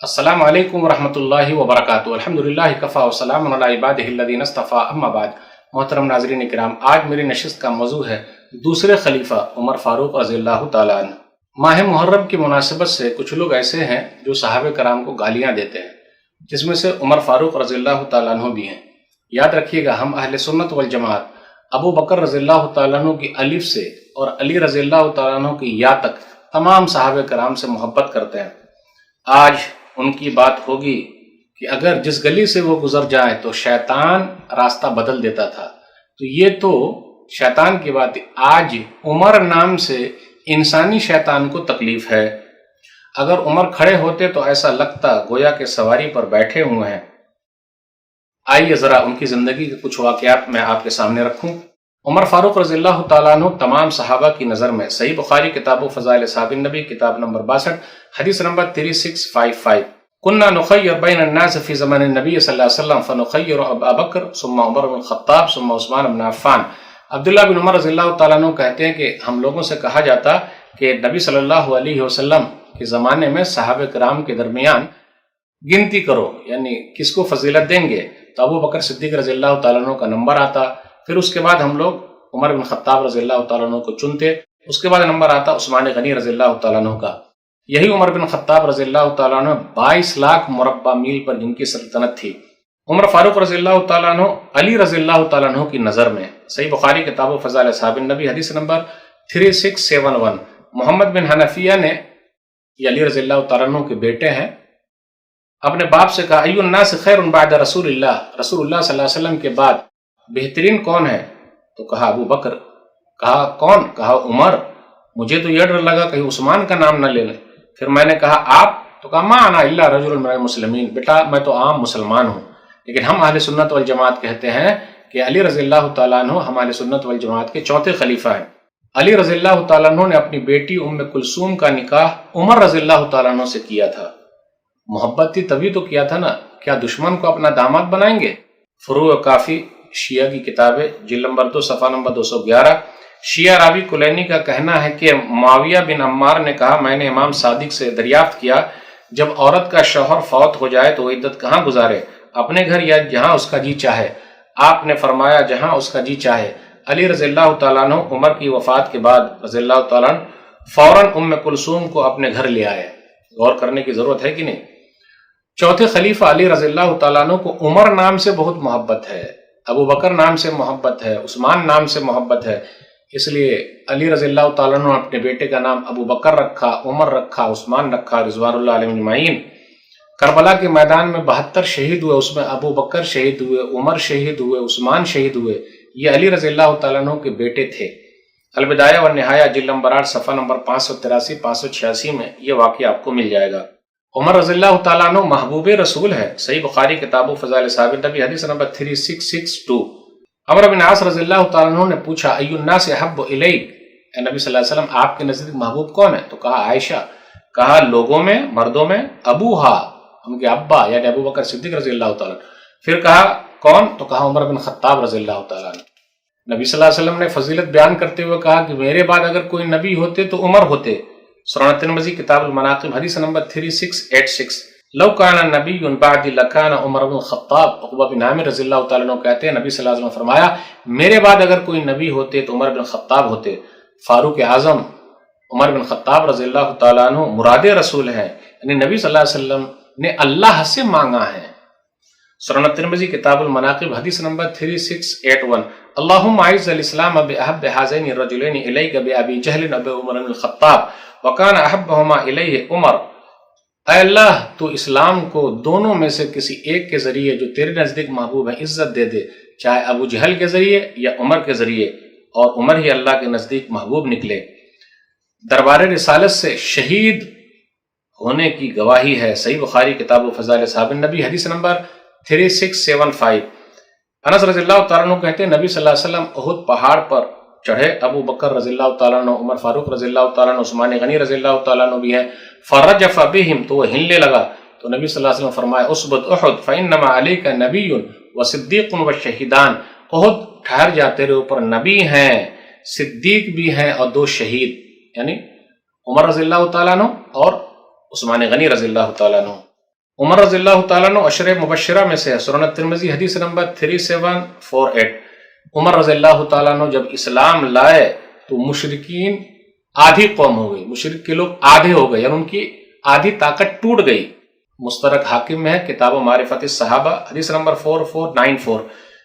السلام علیکم ورحمۃ اللہ وبرکاتہ۔ الحمدللہ کفا وسلام علی عبادہ الذین اصطفیٰ، اما بعد۔ محترم ناظرین کرام، آج میری نشست کا موضوع ہے دوسرے خلیفہ عمر فاروق رضی اللہ تعالیٰ عنہ۔ ماہ محرم کی مناسبت سے کچھ لوگ ایسے ہیں جو صحابہ کرام کو گالیاں دیتے ہیں، جس میں سے عمر فاروق رضی اللہ تعالیٰ عنہ بھی ہیں۔ یاد رکھیے گا، ہم اہل سنت والجماعت ابو بکر رضی اللہ تعالیٰ عنہ کی الف سے اور علی رضی اللہ تعالیٰ عنہ کی یا تک تمام صحابہ کرام سے محبت کرتے ہیں۔ آج ان کی بات ہوگی کہ اگر جس گلی سے وہ گزر جائے تو شیطان راستہ بدل دیتا تھا، تو یہ تو شیطان کی بات ہے۔ آج عمر نام سے انسانی شیطان کو تکلیف ہے۔ اگر عمر کھڑے ہوتے تو ایسا لگتا گویا کہ سواری پر بیٹھے ہوئے ہیں۔ آئیے ذرا ان کی زندگی کے کچھ واقعات میں آپ کے سامنے رکھوں۔ عمر فاروق رضی اللہ تعالیٰ عنہ تمام صحابہ کی نظر میں صحیح بخاری کتاب و فضائل صحاب النبی کتاب نمبر 62 حدیث نمبر 3655 كنا نخير بين الناس في زمن النبي صلی اللہ علیہ وسلم فنخير ابا بکر ثم عمر بن الخطاب ثم عثمان بن عفان۔ عبداللہ بن عمر رضی اللہ تعالیٰ عنہ کہتے ہیں کہ ہم لوگوں سے کہا جاتا کہ نبی صلی اللہ علیہ وسلم کے زمانے میں صحابہ کرام کے درمیان گنتی کرو، یعنی کس کو فضیلت دیں گے، تو ابو بکر صدیق رضی اللہ تعالیٰ عنہ کا نمبر آتا، پھر اس کے بعد ہم لوگ عمر بن خطاب رضی اللہ تعالیٰ عنہ کو چنتے، اس کے بعد نمبر آتا عثمان غنی رضی اللہ تعالیٰ عنہ کا۔ یہی عمر بن خطاب رضی اللہ تعالیٰ عنہ 22 لاکھ مربع میل پر جن کی سلطنت تھی۔ عمر فاروق رضی اللہ تعالیٰ عنہ علی رضی اللہ تعالیٰ عنہ کی نظر میں صحیح بخاری کتاب و فضائل صحاب النبی حدیث نمبر 3671 محمد بن حنفیہ نے، یہ علی رضی اللہ تعالیٰ عنہ کے بیٹے ہیں، اپنے باپ سے کہا ای الناس خیر بعد رسول اللہ، رسول اللہ صلی اللہ علیہ وسلم کے بعد بہترین کون ہے؟ تو کہا ابو بکر۔ کہا کون؟ کہا عمر۔ مجھے تو یہ ڈر لگا کہیں عثمان کا نام نہ لے لیں۔ پھر میں نے کہا آپ؟ تو کہا ما انا الا رجل من المسلمین، بیٹا میں تو عام مسلمان ہوں۔ لیکن ہم اہل سنت والجماعت کہتے ہیں کہ علی رضی اللہ تعالیٰ عنہ ہم اہل سنت والجماعت کے چوتھے خلیفہ ہیں۔ علی رضی اللہ تعالیٰ عنہ نے اپنی بیٹی ام کلثوم کا نکاح عمر رضی اللہ تعالیٰ عنہ سے کیا تھا۔ محبت تھی تبھی تو کیا تھا نا، کیا دشمن کو اپنا داماد بنائیں گے؟ فروع کافی شیعہ کی کتابیں جلد نمبر 2 صفحہ نمبر 211۔ شیعہ راوی کلینی کا کہنا ہے کہ معاویہ بن عمار نے کہا میں نے امام صادق سے دریافت کیا جب عورت کا شوہر فوت ہو جائے تو وہ عدت کہاں گزارے، اپنے گھر یا جہاں اس کا جی چاہے؟ آپ نے فرمایا جہاں اس کا جی چاہے۔ علی رضی اللہ تعالیٰ عنہ عمر کی وفات کے بعد رضی اللہ تعالیٰ عنہ فوراً ام کلثوم کو اپنے گھر لے آئے۔ غور کرنے کی ضرورت ہے کہ نہیں؟ چوتھے خلیفہ علی رضی اللہ تعالیٰ عنہ کو عمر نام سے بہت محبت ہے، ابو بکر نام سے محبت ہے، عثمان نام سے محبت ہے، اس لیے علی رضی اللہ تعالیٰ عنہ نے اپنے بیٹے کا نام ابو بکر رکھا، عمر رکھا، عثمان رکھا، رضوان اللہ علیہم اجمعین۔ کربلا کے میدان میں 72 شہید ہوئے، اس میں ابو بکر شہید ہوئے، عمر شہید ہوئے، عثمان شہید ہوئے، یہ علی رضی اللہ تعالیٰ عنہ کے بیٹے تھے۔ البدایہ والنہایہ جلد نمبر 8 صفحہ نمبر 583 586 میں یہ واقعہ آپ کو مل جائے گا۔ عمر رضی اللہ تعالیٰ عنہ محبوب رسول ہے، صحیح بخاری کتاب و فضائل صحاب النبی حدیث نمبر 3662۔ عمرو بن عاص رضی اللہ تعالیٰ عنہ نے پوچھا ای الناس احب الیک، اے نبی صلی اللہ علیہ وسلم آپ کے نزدیک محبوب کون ہے؟ تو کہا عائشہ۔ کہا لوگوں میں، مردوں میں؟ ابوہا، ان کے ابا یعنی ابو بکر صدیق رضی اللہ تعالیٰ عنہ۔ پھر کہا کون؟ تو کہا عمر بن خطاب رضی اللہ تعالیٰ عنہ۔ نبی صلی اللہ علیہ وسلم نے فضیلت بیان کرتے ہوئے کہا کہ میرے بعد اگر کوئی نبی ہوتے تو عمر ہوتے۔ سنن ترمذی کتاب المناقب حدیث نمبر 3686 لو کان نبی بعد لکان عمر بن الخطاب۔ عقبہ بن عامر رضی اللہ تعالیٰ عنہ کہتے ہیں نبی صلی اللہ علیہ وسلم فرمایا میرے بعد اگر کوئی نبی ہوتے تو عمر بن خطاب ہوتے۔ فاروق اعظم عمر بن خطاب رضی اللہ تعالیٰ عنہ مراد رسول ہیں، یعنی نبی صلی اللہ علیہ وسلم نے اللہ سے مانگا ہے۔ سنن ترمذی کتاب المناقب حدیث نمبر 3681 اللہم اعز الاسلام باحب هذین الرجلین الیک بابی جہل اب عمر بن الخطاب وکان احبہما الیہ عمر۔ اے اللہ تو اسلام کو دونوں میں سے کسی ایک کے ذریعے جو تیرے نزدیک محبوب ہے عزت دے دے، چاہے ابو جہل کے ذریعے یا عمر کے ذریعے، اور عمر ہی اللہ کے نزدیک محبوب نکلے۔ دربار رسالت سے شہید ہونے کی گواہی ہے، صحیح بخاری کتاب و فضائل صحاب النبی حدیث نمبر 3675۔ انس رضی اللہ تعالیٰ عنہ کہتے ہیں نبی صلی اللہ علیہ وسلم احد پہاڑ پر چڑھے، ابو بکر رضی اللہ تعالیٰ عنہ، عمر فاروق رضی اللہ تعالیٰ عنہ، عثمان غنی رضی اللہ تعالیٰ عنہ بھی ہیں۔ فرجف بہم، تو وہ ہلنے لگا، تو نبی صلی اللہ علیہ وسلم فرمایا اثبت احد فانما علیک نبی وصدیق وشہیدان۔ احد ٹھہر جا، تیرے اوپر نبی ہیں، صدیق بھی ہیں اور 2 شہید، یعنی عمر رضی اللہ تعالیٰ عنہ اور عثمان غنی رضی اللہ تعالیٰ عنہ۔ عمر رضی اللہ تعالیٰ عنہ عشر مبشرہ میں سے ہے، سنن ترمذی حدیث نمبر 3748۔ عمر رضی اللہ تعالیٰ عنہ جب اسلام لائے تو مشرکین آدھی قوم ہو گئی، مشرک کے لوگ آدھے ہو گئے، یعنی ان کی آدھی طاقت ٹوٹ گئی۔ مستدرک حاکم میں ہے، کتاب معرفت الصحابہ حدیث نمبر 4494۔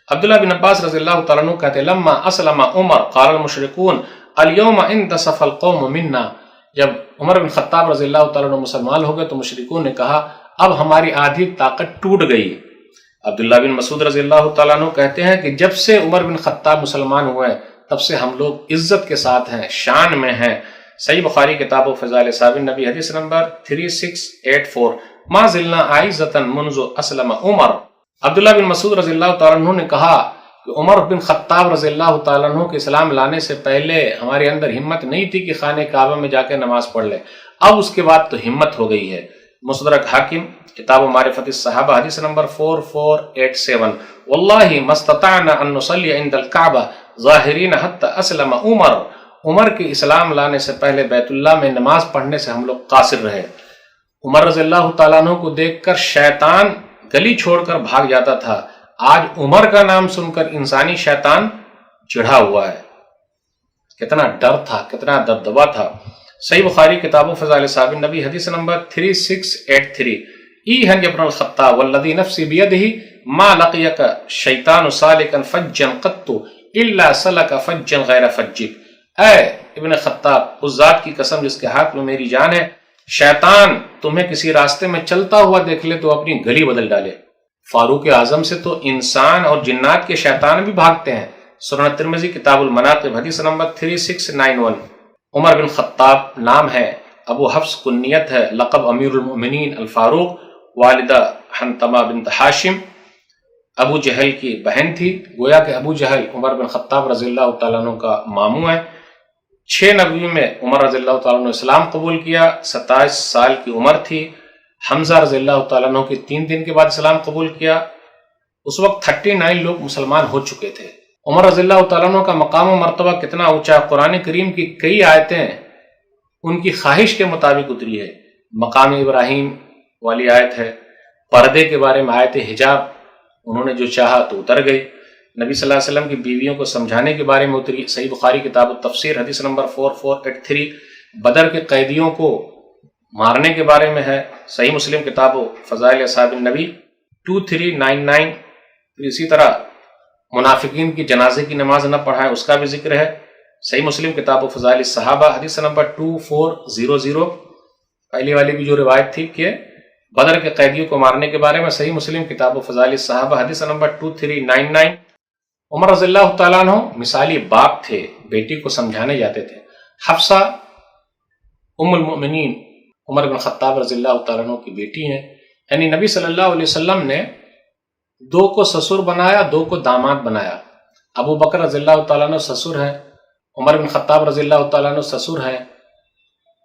عبداللہ بن عباس رضی اللہ تعالیٰ عنہ کہتے ہیں لما اسلم عمر قال المشرکون اليوم انتصف القوم منا، جب عمر بن خطاب رضی اللہ تعالیٰ عنہ مسلمان ہو گئے تو مشرکون نے کہا اب ہماری آدھی طاقت ٹوٹ گئی۔ عبداللہ بن مسعود رضی اللہ تعالیٰ عنہ کہتے ہیں کہ جب سے عمر بن خطاب مسلمان ہوئے تب سے ہم لوگ عزت کے ساتھ ہیں، شان میں ہیں۔ صحیح بخاری کتاب و فضائل صحابہ النبی حدیث نمبر 3684۔ ما زلنا عزتا منذ اسلم عمر۔ عبداللہ بن مسعود رضی اللہ تعالیٰ عنہ نے کہا کہ عمر بن خطاب رضی اللہ تعالیٰ عنہ کے اسلام لانے سے پہلے ہمارے اندر ہمت نہیں تھی کہ خانہ کعبہ میں جا کے نماز پڑھ لے، اب اس کے بعد تو ہمت ہو گئی ہے۔ مستدرک حاکم کتاب معرفت الصحابہ حدیث نمبر 4487۔ واللہ ما استطعنا ان نصلی عند الکعبہ ظاہرین حتی اسلم عمر، عمر کے اسلام لانے سے پہلے بیت اللہ میں نماز پڑھنے سے ہم لوگ قاصر رہے۔ عمر رضی اللہ تعالیٰ عنہ کو دیکھ کر شیطان گلی چھوڑ کر بھاگ جاتا تھا، آج عمر کا نام سن کر انسانی شیطان چڑھا ہوا ہے۔ کتنا ڈر تھا، کتنا دبدبا تھا۔ صحیح بخاری کتاب و فضائل صحابہ النبی حدیث نمبر 3683۔ ایہن ابن الخطاب والذی نفسی بیدہ ما لقیک شیطان سالکا فجا قط الا سلک فجا غیر فجک، اے ابن خطاب اس ذات کی قسم جس کے ہاتھ میں میری جان ہے، شیطان تمہیں کسی راستے میں چلتا ہوا دیکھ لے تو اپنی گلی بدل ڈالے۔ فاروق اعظم سے تو انسان اور جنات کے شیطان بھی بھاگتے ہیں، سنن ترمذی کتاب المناقب حدیث نمبر 3691۔ عمر بن خطاب نام ہے، ابو حفص کنیت ہے، لقب امیر المؤمنین الفاروق، والدہ حنتمہ بنت ہاشم ابو جہل کی بہن تھی، گویا کہ ابو جہل عمر بن خطاب رضی اللہ تعالیٰ عنہ کا ماموں ہے۔ 6 نبوی میں عمر رضی اللہ تعالیٰ عنہ اسلام قبول کیا، 27 سال کی عمر تھی۔ حمزہ رضی اللہ تعالیٰ عنہ کی 3 دن کے بعد اسلام قبول کیا، اس وقت 39 لوگ مسلمان ہو چکے تھے۔ عمر رضی اللہ تعالیٰ عنہ کا مقام و مرتبہ کتنا اونچا ہے، قرآن کریم کی کئی آیتیں ان کی خواہش کے مطابق اتری ہے۔ مقام ابراہیم والی آیت ہے، پردے کے بارے میں آیت حجاب، انہوں نے جو چاہا تو اتر گئی۔ نبی صلی اللہ علیہ وسلم کی بیویوں کو سمجھانے کے بارے میں اتری، صحیح بخاری کتاب التفسیر حدیث نمبر 4483۔ بدر کے قیدیوں کو مارنے کے بارے میں ہے، صحیح مسلم کتاب و فضائل اصحاب النبی 2399۔ پھر اسی طرح منافقین کی جنازے کی نماز نہ پڑھائے اس کا بھی ذکر ہے، صحیح مسلم کتاب و فضائل الصحابہ حدیث نمبر 2400۔ پہلی والی بھی جو روایت تھی کہ بدر کے قیدیوں کو مارنے کے بارے میں، صحیح مسلم کتاب و فضائل الصحابہ حدیث نمبر 2399۔ عمر رضی اللہ تعالیٰ عنہ مثالی باپ تھے، بیٹی کو سمجھانے جاتے تھے۔ حفصہ ام المؤمنین عمر بن خطاب رضی اللہ تعالیٰ عنہ کی بیٹی ہیں، یعنی نبی صلی اللہ علیہ وسلم نے 2 کو سسر بنایا، 2 کو داماد بنایا۔ ابو بکر رضی اللہ تعالیٰ عنہ سسر ہیں، عمر بن خطاب رضی اللہ تعالیٰ عنہ سسر ہیں،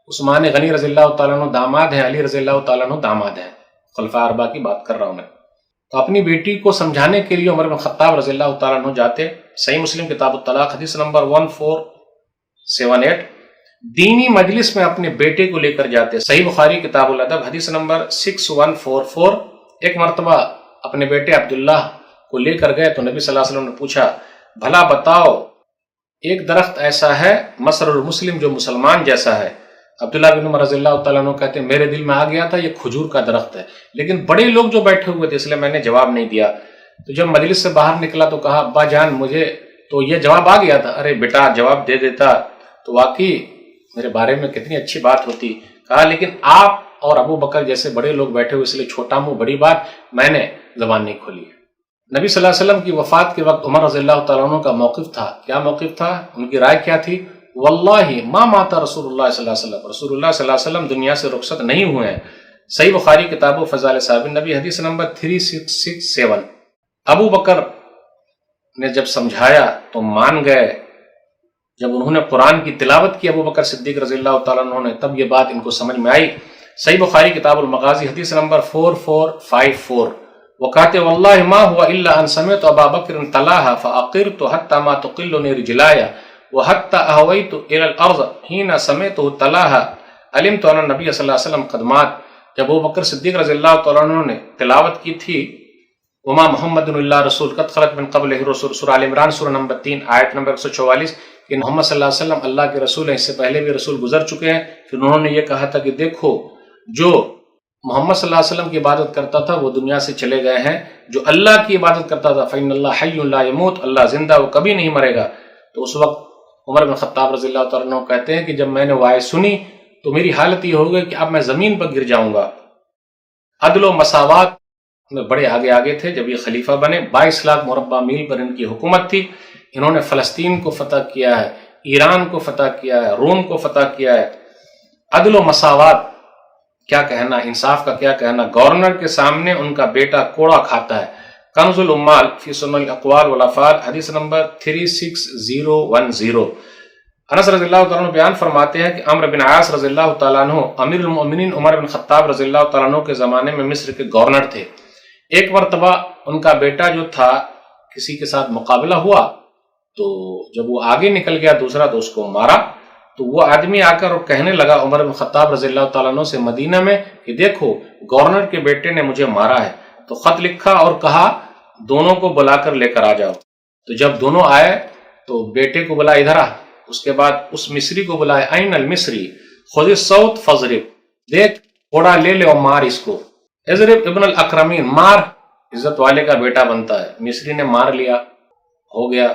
عثمان غنی رضی اللہ تعالیٰ عنہ داماد ہیں، علی رضی اللہ تعالیٰ عنہ داماد ہیں۔ خلفاء اربعہ کی بات کر رہا ہوں میں۔ تو اپنی بیٹی کو سمجھانے کے لیے عمر بن خطاب رضی اللہ تعالیٰ عنہ جاتے، صحیح مسلم کتاب الطلاق حدیث نمبر 1478۔ دینی مجلس میں اپنے بیٹے کو لے کر جاتے، صحیح بخاری کتاب الادب حدیث نمبر 6144۔ ایک مرتبہ اپنے بیٹے عبداللہ کو لے کر گئے تو نبی صلی اللہ علیہ وسلم نے پوچھا بھلا بتاؤ ایک درخت ایسا ہے مصر المسلم جو مسلمان جیسا ہے؟ عبداللہ بن عمر رضی اللہ تعالیٰ عنہ کہتے ہیں میرے دل میں آ گیا تھا یہ کھجور کا درخت ہے، لیکن بڑے لوگ جو بیٹھے ہوئے تھے اس لیے میں نے جواب نہیں دیا۔ تو جب مجلس سے باہر نکلا تو کہا ابا جان مجھے تو یہ جواب آ گیا تھا، ارے بیٹا جواب دے دیتا تو واقعی میرے بارے میں کتنی اچھی بات ہوتی۔ کہا لیکن آپ اور ابو بکر جیسے بڑے لوگ بیٹھے ہوئے اس لیے چھوٹا منہ بڑی بات، میں نے زبان نہیں کھولی۔ نبی صلی اللہ علیہ وسلم کی وفات کے وقت عمر رضی اللہ تعالیٰ عنہ کا موقف تھا، کیا موقف تھا؟ ان کی رائے کیا تھی؟ واللہ ما مات رسول اللہ صلی اللہ علیہ وسلم، رسول اللہ صلی اللہ علیہ وسلم دنیا سے رخصت نہیں ہوئے ہیں۔ صحیح بخاری کتاب و فضائل صحابہ النبی حدیث نمبر 3667۔ ابو بکر نے جب سمجھایا تو مان گئے، جب انہوں نے قرآن کی تلاوت کی ابو بکر صدیق رضی اللہ تعالیٰ عنہ نے تب یہ بات ان کو سمجھ میں آئی۔ صحیح بخاری کتاب المغازی حدیث نمبر 4454۔ وہ کہتے واللہ ما ہوا الا ان سمعت ابا بکر تلاها فاقرت حتى ما تقلني رجلاي وحتى اهويت الى الارض حين سمعته تلاها علمت ان النبي صلی اللہ علیہ وسلم قد مات۔ جب ابو بکر صدیق رضی اللہ تعالیٰ عنہ نے تلاوت کی تھی وما محمد اللہ رسول قد خلت من قبلہ رسول، سورہ آل عمران سورہ نمبر 3 آیت نمبر 144، کہ محمد صلی اللہ علیہ وسلم اللہ کے رسول ہیں، اس سے پہلے بھی رسول گزر چکے ہیں، پھر انہوں نے یہ کہا تھا کہ دیکھو جو محمد صلی اللہ علیہ وسلم کی عبادت کرتا تھا وہ دنیا سے چلے گئے ہیں، جو اللہ کی عبادت کرتا تھا فإن اللہ حی لا یموت، اللہ زندہ، وہ کبھی نہیں مرے گا۔ تو اس وقت عمر بن خطاب رضی اللہ تعالیٰ عنہ کہتے ہیں کہ جب میں نے وہ آیت سنی تو میری حالت یہ ہو گئی کہ اب میں زمین پر گر جاؤں گا۔ عدل و مساوات میں بڑے آگے تھے جب یہ خلیفہ بنے، 22 لاکھ مربع میل پر ان کی حکومت تھی، انہوں نے فلسطین کو فتح کیا ہے، ایران کو فتح کیا ہے، روم کو فتح کیا ہے۔ عدل و مساوات کیا کہنا، انصاف کا کیا کہنا، گورنر کے سامنے ان کا بیٹا کوڑا کھاتا ہے۔ کنز الامال فی سنن الاقوال والافعال، حدیث نمبر 36010۔ انس رضی اللہ تعالیٰ عنہ بیان فرماتے ہیں کہ عمرو بن عاص رضی اللہ تعالیٰ عنہ امیر المؤمنین عمر بن خطاب رضی اللہ تعالیٰ عنہ کے زمانے میں مصر کے گورنر تھے۔ ایک مرتبہ ان کا بیٹا جو تھا کسی کے ساتھ مقابلہ ہوا تو جب وہ آگے نکل گیا دوسرا تو اس کو مارا، تو وہ آدمی آ کر کہنے لگا عمر بن خطاب رضی اللہ تعالیٰ عنہ سے مدینہ میں کہ دیکھو گورنر کے بیٹے نے مجھے مارا ہے۔ تو خط لکھا اور کہا دونوں کو بلا کر لے کر آ جاؤ۔ تو جب دونوں آئے تو بیٹے کو بلا ادھر آ، اس کے بعد اس مصری کو بلائے، این المصری خذ الصوت فضرب، دیکھ کوڑا لے لے اور مار اس کو۔ اضرب ابن الاکرمین، مار، عزت والے کا بیٹا بنتا ہے۔ مصری نے مار لیا، ہو گیا۔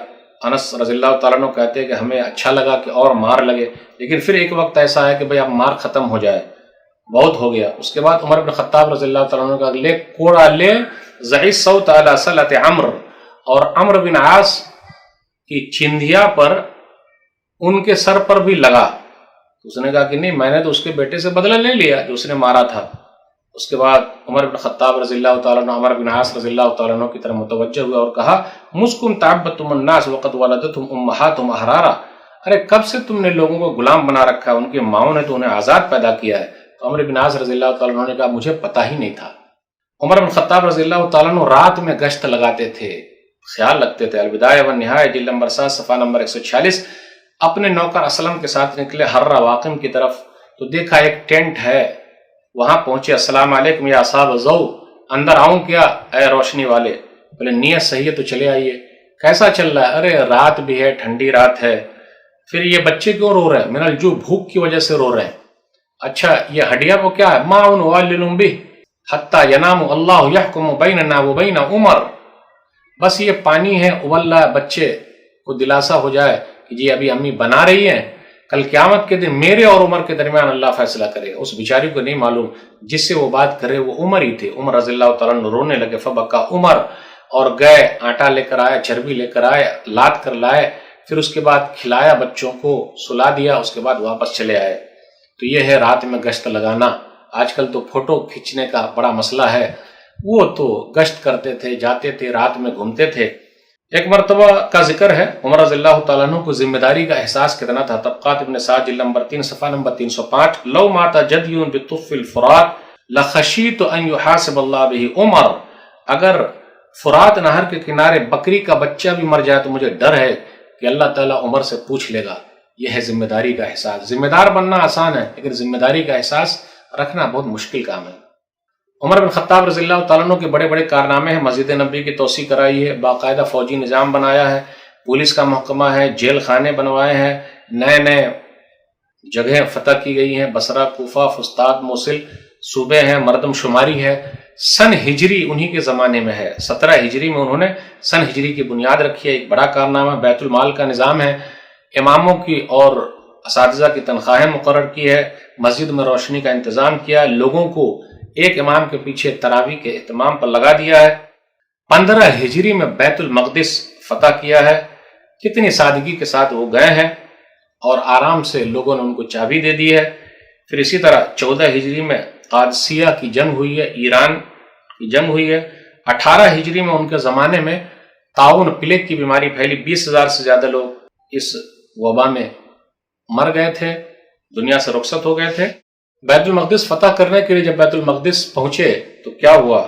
انس رضی اللہ تعالیٰ عنہ کہتے ہیں کہ ہمیں اچھا لگا کہ اور مار لگے، لیکن پھر ایک وقت ایسا ہے کہ بھئی اب مار ختم ہو جائے، بہت ہو گیا۔ اس کے بعد عمر بن خطاب رضی اللہ تعالیٰ عنہ کا لے کوڑا لے، ضع الصوت علی صلۃ عمرو، اور عمرو بن عاص کی چندھیا پر ان کے سر پر بھی لگا۔ اس نے کہا کہ نہیں، میں نے تو اس کے بیٹے سے بدلہ لے لیا جو اس نے مارا تھا۔ اس کے بعد عمر بن خطاب رضی اللہ تعالیٰ عنہ عمر بن عاص رضی اللہ تعالیٰ عنہ کی طرف متوجہ ہوا اور کہا مسکن تعبدتم الناس وقد ولدتهم امہاتهم احرارا، ارے کب سے تم نے لوگوں کو غلام بنا رکھا ہے، ان کی ماؤں نے تو انہیں آزاد پیدا کیا ہے۔ تو عمر بن عاص رضی اللہ تعالیٰ عنہ نے کہا مجھے پتہ ہی نہیں تھا۔ عمر بن خطاب رضی اللہ تعالیٰ عنہ رات میں گشت لگاتے تھے، خیال رکھتے تھے۔ البدایہ والنہایہ جلد نمبر 7 صفحہ نمبر 146، اپنے نوکر اسلم کے ساتھ نکلے حرہ واقم کی طرف، تو دیکھا ایک ٹینٹ ہے، وہاں پہنچے، السلام علیکم یا اصحاب الضو، اندر آؤں کیا اے روشنی والے؟ بولے نیت صحیح ہے تو چلے آئیے۔ کیسا چل رہا ہے؟ ارے رات بھی ہے، ٹھنڈی رات ہے۔ پھر یہ بچے کیوں رو رہے ہیں؟ من الجوع، بھوک کی وجہ سے رو رہے ہیں۔ اچھا یہ ہڈیا وہ کیا ہے؟ ماء نعلل بہ حتی ینام اللہ یحکم بیننا وبین عمر، بس یہ پانی ہے، ابل رہا ہے، بچے کو دلاسا ہو جائے کہ جی ابھی امی بنا رہی ہیں، کل قیامت کے دن میرے اور عمر کے درمیان اللہ فیصلہ کرے گا۔ اس بیچاری کو نہیں معلوم جس سے وہ بات کرے وہ عمر ہی تھے۔ عمر رضی اللہ تعالیٰ عنہ رونے لگے، فبکا عمر، اور گئے آٹا لے کر آئے، چربی لے کر آئے، لاد کر لائے، پھر اس کے بعد کھلایا بچوں کو، سلا دیا، اس کے بعد واپس چلے آئے۔ تو یہ ہے رات میں گشت لگانا۔ آج کل تو فوٹو کھینچنے کا بڑا مسئلہ ہے، وہ تو گشت کرتے تھے، جاتے تھے، رات میں گھومتے تھے۔ ایک مرتبہ کا ذکر ہے عمر رضی اللہ تعالیٰ عنہ کو ذمہ داری کا احساس کتنا تھا۔ طبقات ابن سعد جلد نمبر 3 صفحہ نمبر 305، لو مات جدی بطف الفرات لخشیت ان یحاسب اللہ بہ عمر، اگر فرات نہر کے کنارے بکری کا بچہ بھی مر جائے تو مجھے ڈر ہے کہ اللہ تعالیٰ عمر سے پوچھ لے گا۔ یہ ہے ذمہ داری کا احساس۔ ذمہ دار بننا آسان ہے لیکن ذمہ داری کا احساس رکھنا بہت مشکل کام ہے۔ عمر بن خطاب رضی اللہ تعالیٰ عنہ کے بڑے بڑے کارنامے ہیں، مسجد نبی کی توسیع کرائی ہے، باقاعدہ فوجی نظام بنایا ہے، پولیس کا محکمہ ہے، جیل خانے بنوائے ہیں، نئے نئے جگہیں فتح کی گئی ہیں، بصرہ، کوفہ، فسطاط، موصل صوبے ہیں، مردم شماری ہے۔ سن ہجری انہی کے زمانے میں ہے، 17 ہجری میں انہوں نے سن ہجری کی بنیاد رکھی ہے، ایک بڑا کارنامہ۔ بیت المال کا نظام ہے، اماموں کی اور اساتذہ کی تنخواہیں مقرر کی ہے، مسجد میں روشنی کا انتظام کیا ہے، لوگوں کو ایک امام کے پیچھے تراویح کے اہتمام پر لگا دیا ہے۔ 15 ہجری میں بیت المقدس فتح کیا ہے، کتنی سادگی کے ساتھ وہ گئے ہیں اور آرام سے لوگوں نے ان کو چابی دے دی ہے۔ پھر اسی طرح 14 ہجری میں قادسیہ کی جنگ ہوئی ہے، ایران کی جنگ ہوئی ہے۔ 18 ہجری میں ان کے زمانے میں طاعون پلیگ کی بیماری پھیلی، 20,000 سے زیادہ لوگ اس وبا میں مر گئے تھے، دنیا سے رخصت ہو گئے تھے۔ بیت المقدس فتح کرنے کے لیے جب بیت المقدس پہنچے تو کیا ہوا؟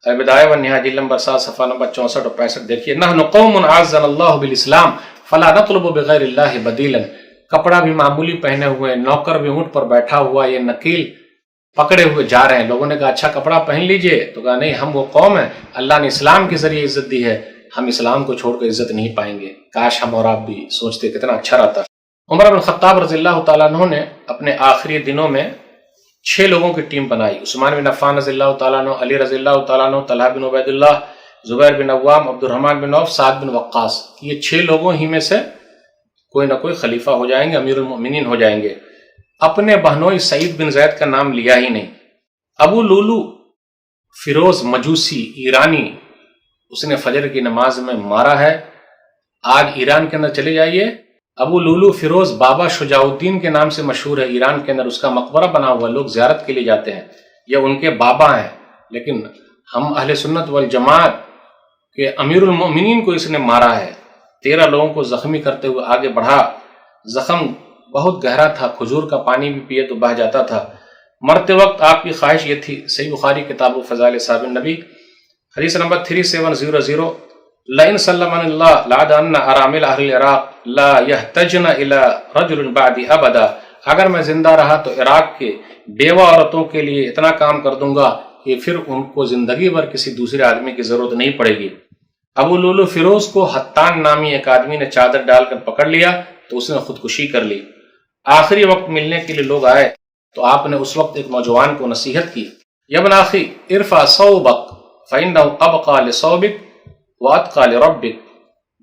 البدایہ والنہایہ جلد نمبر 7 صفحہ نمبر 64 اور 65 دیکھیے، نحن قوم اعزنا اللہ بالاسلام فلا نطلب بغیر اللہ بدیلا، کپڑا بھی معمولی پہنے ہوئے، نوکر بھی اونٹ پر بیٹھا ہوا، یہ نکیل پکڑے ہوئے جا رہے ہیں. لوگوں نے کہا اچھا کپڑا پہن لیجئے, تو کہا نہیں, ہم وہ قوم ہیں, اللہ نے اسلام کے ذریعے عزت دی ہے, ہم اسلام کو چھوڑ کر عزت نہیں پائیں گے. کاش ہم اور آپ بھی سوچتے, کتنا اچھا رہتا. عمر بن خطاب رضی اللہ تعالیٰ عنہ نے اپنے آخری دنوں میں 6 لوگوں کی ٹیم بنائی. عثمان بن عفان رضی اللہ تعالیٰ عنہ, علی رضی اللہ تعالیٰ عنہ, طلحہ بن عبید اللہ, زبیر بن عوام, عبد الرحمن بن عوف, سعد بن وقاص. یہ 6 لوگوں ہی میں سے کوئی نہ کوئی خلیفہ ہو جائیں گے, امیر المؤمنین ہو جائیں گے. اپنے بہنوئی سعید بن زید کا نام لیا ہی نہیں. ابو لولو فیروز مجوسی ایرانی, اس نے فجر کی نماز میں مارا ہے. آج ایران کے اندر چلے جائیے, ابو لولو فیروز بابا شجاع الدین کے نام سے مشہور ہے. ایران کے اندر اس کا مقبرہ بنا ہوا, لوگ زیارت کے لیے جاتے ہیں. یہ ان کے بابا ہیں. لیکن ہم اہل سنت والجماعت کے امیر المؤمنین کو اس نے مارا ہے. 13 لوگوں کو زخمی کرتے ہوئے آگے بڑھا. زخم بہت گہرا تھا, کھجور کا پانی بھی پیے تو بہہ جاتا تھا. مرتے وقت آپ کی خواہش یہ تھی. صحیح بخاری کتاب فضائل صحاب النبی حدیث نمبر 3700, لئن سلمن اللہ لعدن ارامل اہل العراق لا یحتجن الی رجل بعدی ابدا. اگر میں زندہ رہا تو عراق کے بیوہ عورتوں کے لیے اتنا کام کر دوں گا کہ پھر ان کو زندگی بھر کسی دوسرے آدمی کی ضرورت نہیں پڑے گی. ابو لولو فیروز کو حتان نامی ایک آدمی نے چادر ڈال کر پکڑ لیا تو اس نے خودکشی کر لی. آخری وقت ملنے کے لیے لوگ آئے تو آپ نے اس وقت ایک نوجوان کو نصیحت کی, یا ابن اخی ارفع ثوبک فإنہ ابقى لثوبک واتقى لربک.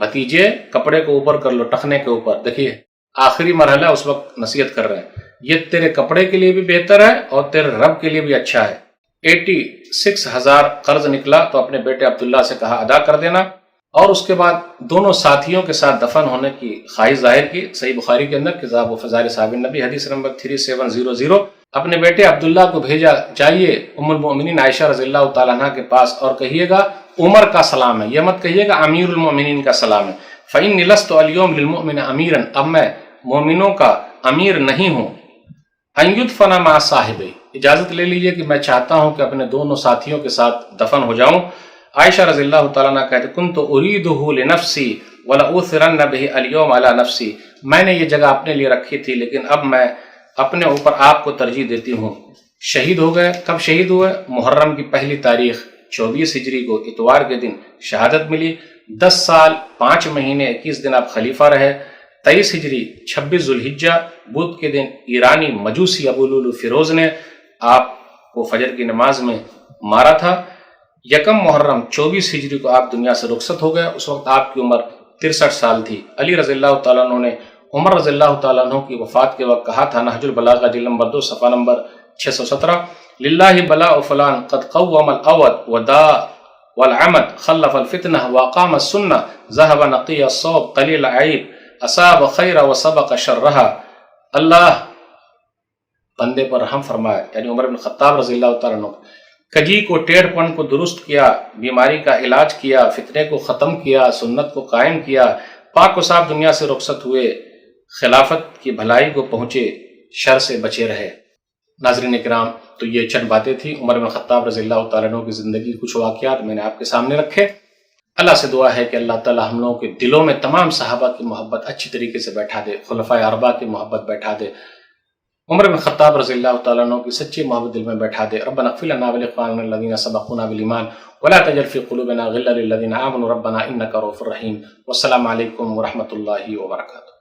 بھتیجے کپڑے کو اوپر کر لو, ٹخنے کے اوپر. دیکھیے آخری مرحلہ اس وقت نصیحت کر رہے ہیں, یہ تیرے کپڑے کے لیے بھی بہتر ہے اور تیرے رب کے لیے بھی اچھا ہے. 86,000 قرض نکلا تو اپنے بیٹے عبداللہ سے کہا ادا کر دینا, اور اس کے بعد دونوں ساتھیوں کے ساتھ دفن ہونے کی خواہش ظاہر کی. صحیح بخاری کے اندر کتاب فضائل صحاب النبی حدیث نمبر 3700, اپنے بیٹے عبداللہ کو بھیجا جائیے ام المؤمنین عائشہ رضی اللہ تعالیٰ عنہ کے پاس اور کہیے گا عمر کا سلام ہے, یہ مت کہیے گا امیر المؤمنین کا سلام ہے. فإنی لست اليوم للمؤمن امیرا, اب میں مومنوں کا امیر نہیں ہوں. ان یدفن مع صاحبی, اجازت لے لیجئے کہ میں چاہتا ہوں کہ اپنے دونوں ساتھیوں کے ساتھ دفن ہو جاؤں. عائشہ رضی اللہ تعالیٰ عنہ کہتے کنت اریدہ لنفسی ولأؤثرن بہ اليوم علی نفسی, میں نے یہ جگہ اپنے لیے رکھی تھی لیکن اب میں اپنے اوپر آپ کو ترجیح دیتی ہوں. شہید ہو گئے. کب شہید ہوئے؟ محرم کی پہلی تاریخ 24 ہجری کو اتوار کے دن شہادت ملی. 10 سال 5 مہینے 21 دن آپ خلیفہ رہے. 23 ہجری 26 ذوالحجہ بدھ کے دن ایرانی مجوسی ابو لولو فیروز نے آپ کو فجر کی نماز میں مارا تھا. 1 محرم 24 ہجری کو آپ دنیا سے رخصت ہو گئے. اس وقت آپ کی عمر 63 سال تھی. علی رضی اللہ تعالیٰ عنہ نے عمر رضی اللہ تعالیٰ عنہ کی وفات کے وقت کہا تھا, نہج البلاغہ جلد نمبر 2 صفحہ نمبر 617, للہ بلاء فلان قد قوم الاود ودا والعمد خلف الفتنہ واقام السنہ ذهب نقی الصوب قلیل عیب اصاب خیر وسبق شرہا. اللہ بندے پر رحم فرمائے, یعنی عمر بن خطاب رضی اللہ تعالیٰ عنہ. کجی کو ٹیڑھ پن کو درست کیا, بیماری کا علاج کیا, فتنے کو ختم کیا, سنت کو قائم کیا, پاک و صاف دنیا سے رخصت ہوئے, خلافت کی بھلائی کو پہنچے, شر سے بچے رہے. ناظرین اکرام, تو یہ چند باتیں تھیں عمر بن خطاب رضی اللہ تعالیٰ عنہ کی زندگی, کچھ واقعات میں نے آپ کے سامنے رکھے. اللہ سے دعا ہے کہ اللہ تعالیٰ ہم لوگوں کے دلوں میں تمام صحابہ کی محبت اچھی طریقے سے بیٹھا دے, خلفائے اربعہ کی محبت بیٹھا دے, عمر بن خطاب رضی اللہ تعالیٰ عنہ کی سچی محبت دل میں بیٹھا دے. ربنا اغفر لنا ولاخواننا الذین سبقونا بالایمان ولا تجعل فی قلوبنا غلا للذین آمنوا ربنا انک رؤوف رحیم. والسلام علیکم ورحمۃ اللہ وبرکاتہ.